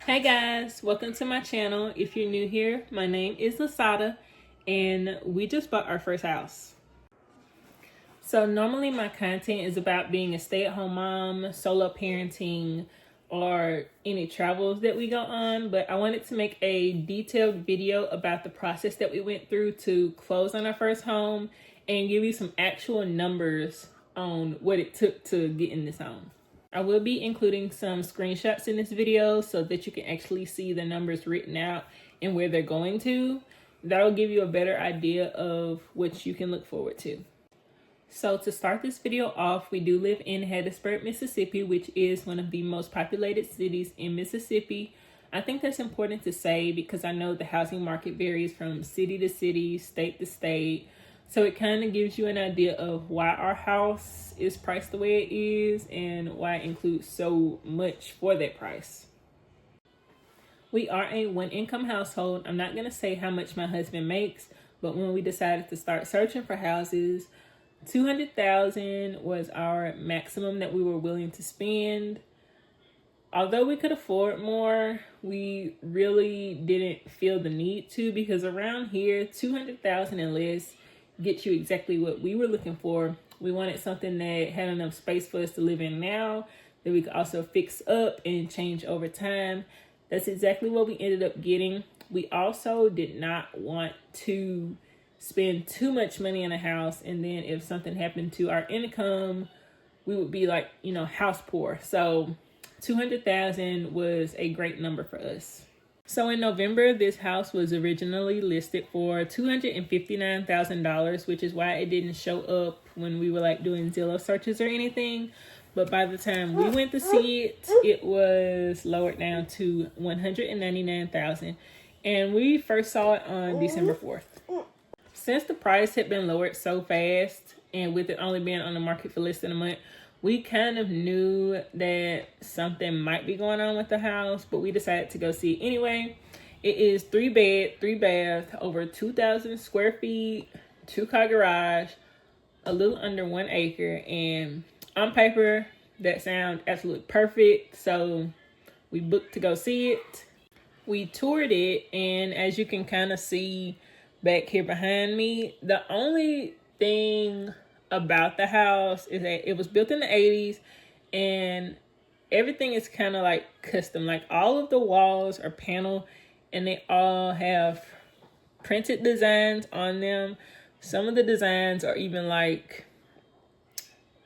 Hey guys, welcome to my channel. If you're new here, my name is Lasada and we just bought our first house. So normally my content is about being a stay-at-home mom, solo parenting, or any travels that we go on, but I wanted to make a detailed video about the process that we went through to close on our first home and give you some actual numbers on what it took to get in this home. I will be including some screenshots in this video so that you can actually see the numbers written out and where they're going to. That'll give you a better idea of what you can look forward to. So to start this video off, we do live in Hattiesburg, Mississippi, which is one of the most populated cities in Mississippi. I think that's important to say because I know the housing market varies from city to city, state to state. So it kind of gives you an idea of why our house is priced the way it is and why it includes so much for that price. We are a one-income household. I'm not going to say how much my husband makes, but when we decided to start searching for houses, $200,000 was our maximum that we were willing to spend. Although we could afford more, we really didn't feel the need to, because around here, $200,000 and less get you exactly what we were looking for. We wanted something that had enough space for us to live in now, that we could also fix up and change over time. That's exactly what we ended up getting. We also did not want to spend too much money on a house, and then if something happened to our income, we would be like, house poor. So $200,000 was a great number for us. So in November, this house was originally listed for $259,000, which is why it didn't show up when we were doing Zillow searches or anything. But by the time we went to see it, it was lowered down to $199,000. And we first saw it on December 4th. Since the price had been lowered so fast, and with it only being on the market for less than a month, we kind of knew that something might be going on with the house, but we decided to go see it anyway. It is 3 bed, 3 bath, over 2,000 square feet, 2-car garage, a little under 1 acre, and on paper, that sounds absolutely perfect. So we booked to go see it. We toured it, and as you can kind of see back here behind me, the only thing about the house is that it was built in the 80s and everything is kind of custom. All of the walls are panel and they all have printed designs on them. Some of the designs are even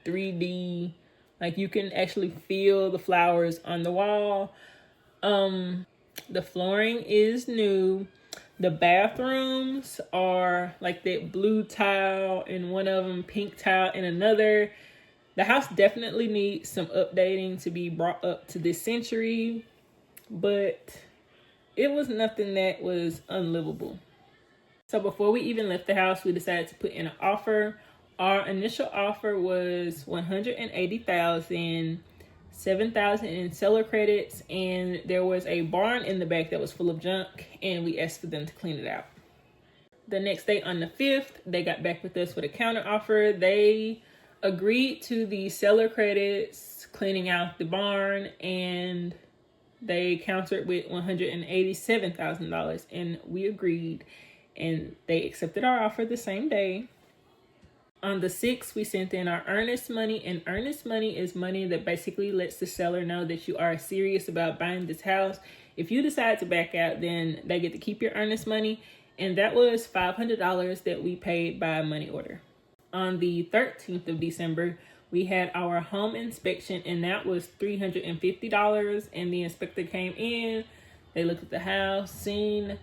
3D, you can actually feel the flowers on the wall. The flooring is new. The bathrooms are that blue tile in one of them, pink tile in another. The house definitely needs some updating to be brought up to this century, but it was nothing that was unlivable. So before we even left the house, we decided to put in an offer. Our initial offer was $180,000, $7,000 in seller credits, and there was a barn in the back that was full of junk, and we asked for them to clean it out. The next day on the 5th, they got back with us with a counter offer. They agreed to the seller credits, cleaning out the barn, and they countered with $187,000, and we agreed, and they accepted our offer the same day. On the 6th, we sent in our earnest money, and earnest money is money that basically lets the seller know that you are serious about buying this house. If you decide to back out, then they get to keep your earnest money, and that was $500 that we paid by money order. On the 13th of December, we had our home inspection, and that was $350, and the inspector came in, they looked at the house, seen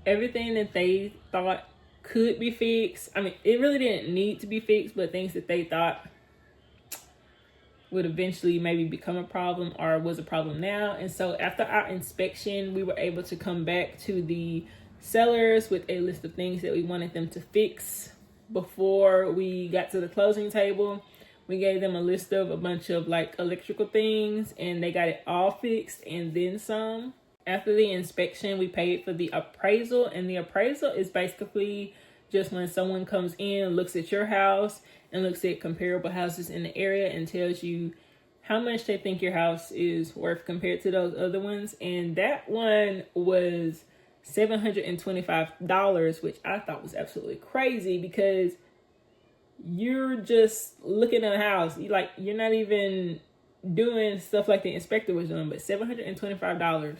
everything that they thought could be fixed. I mean, it really didn't need to be fixed, but things that they thought would eventually maybe become a problem or was a problem now. And so after our inspection, we were able to come back to the sellers with a list of things that we wanted them to fix before we got to the closing table. We gave them a list of a bunch of electrical things, and they got it all fixed and then some. After the inspection, we paid for the appraisal, and the appraisal is basically just when someone comes in, looks at your house, and looks at comparable houses in the area and tells you how much they think your house is worth compared to those other ones. And that one was $725, which I thought was absolutely crazy because you're just looking at a house. You're not even doing stuff like the inspector was doing, but $725.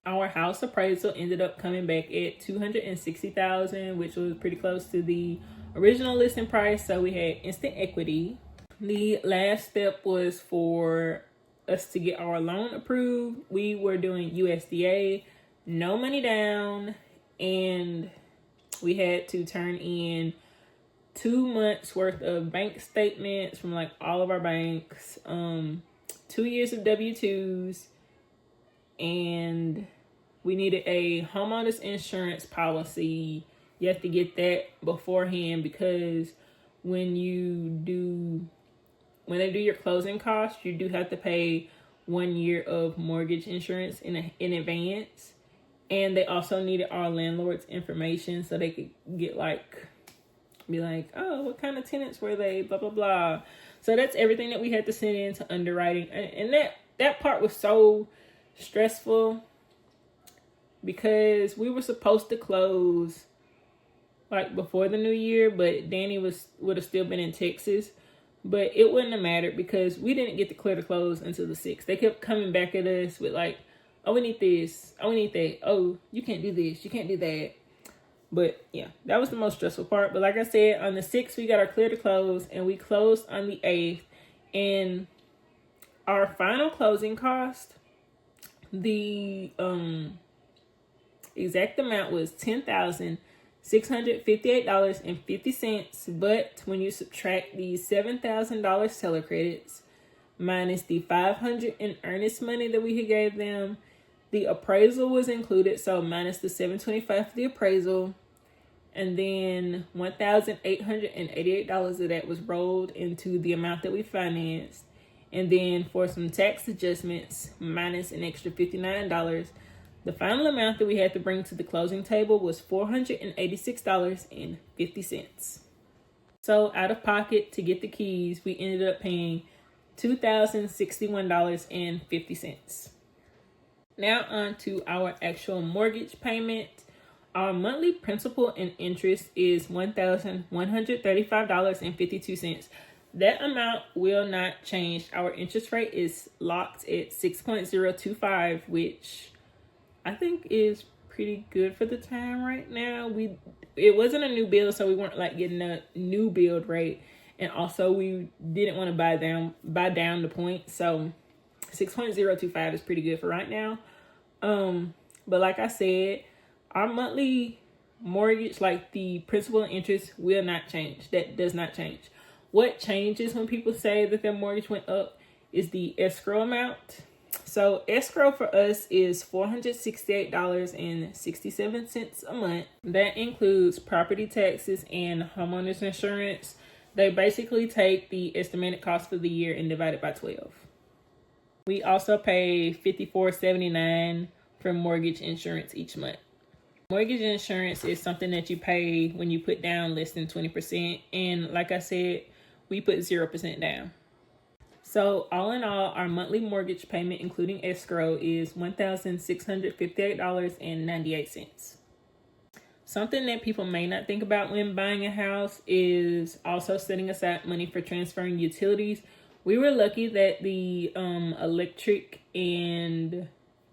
Our house appraisal ended up coming back at $260,000, which was pretty close to the original listing price. So we had instant equity. The last step was for us to get our loan approved. We were doing USDA, no money down, and we had to turn in 2 months worth of bank statements from like all of our banks, 2 years of W-2s, and we needed a homeowner's insurance policy. You have to get that beforehand because when they do your closing costs, you do have to pay 1 year of mortgage insurance in advance. And they also needed our landlord's information so they could be like, oh, what kind of tenants were they? Blah, blah, blah. So that's everything that we had to send in to underwriting. And that part was so stressful because we were supposed to close like before the new year, but Danny would have still been in Texas. But it wouldn't have mattered because we didn't get to clear the close until the 6th. They kept coming back at us with like, oh, we need this. Oh, we need that. Oh, you can't do this. You can't do that. But yeah, that was the most stressful part. But like I said, on the 6th, we got our clear to close and we closed on the 8th. And our final closing cost, the exact amount was $10,658.50. But when you subtract the $7,000 seller credits minus the $500 in earnest money that we had gave them, the appraisal was included, so minus the $725 for the appraisal, and then $1,888 of that was rolled into the amount that we financed, and then for some tax adjustments, minus an extra $59. The final amount that we had to bring to the closing table was $486.50. So out of pocket to get the keys, we ended up paying $2,061.50. Now on to our actual mortgage payment. Our monthly principal and interest is $1,135.52. That amount will not change. Our interest rate is locked at 6.025, which I think is pretty good for the time right now. It wasn't a new build, so we weren't like getting a new build rate, and also we didn't want to buy down the point, so 6.025 is pretty good for right now. But like I said, our monthly mortgage, like the principal and interest, will not change. That does not change. What changes when people say that their mortgage went up is the escrow amount. So escrow for us is $468.67 a month. That includes property taxes and homeowner's insurance. They basically take the estimated cost for the year and divide it by 12. We also pay $54.79 for mortgage insurance each month. Mortgage insurance is something that you pay when you put down less than 20%. And like I said, we put 0% down. So all in all, our monthly mortgage payment, including escrow, is $1,658.98. Something that people may not think about when buying a house is also setting aside money for transferring utilities. We were lucky that the electric and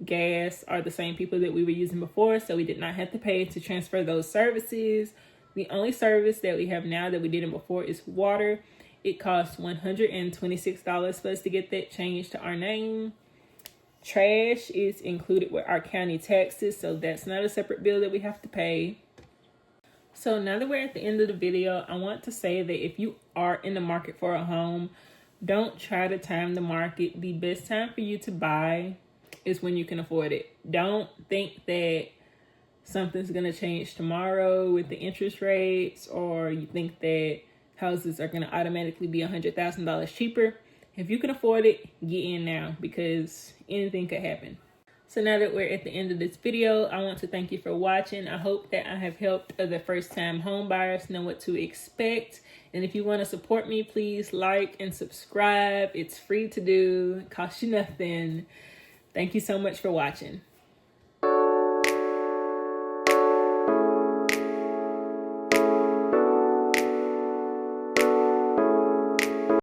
gas are the same people that we were using before, so we did not have to pay to transfer those services. The only service that we have now that we didn't before is water. It costs $126 for us to get that changed to our name. Trash is included with our county taxes, so that's not a separate bill that we have to pay. So now that we're at the end of the video, I want to say that if you are in the market for a home, don't try to time the market. The best time for you to buy is when you can afford it. Don't think that something's going to change tomorrow with the interest rates, or you think that houses are going to automatically be $100,000 cheaper. If you can afford it, get in now because anything could happen. So now that we're at the end of this video, I want to thank you for watching. I hope that I have helped other first-time home buyers know what to expect. And if you want to support me, please like and subscribe. It's free to do. It costs you nothing. Thank you so much for watching.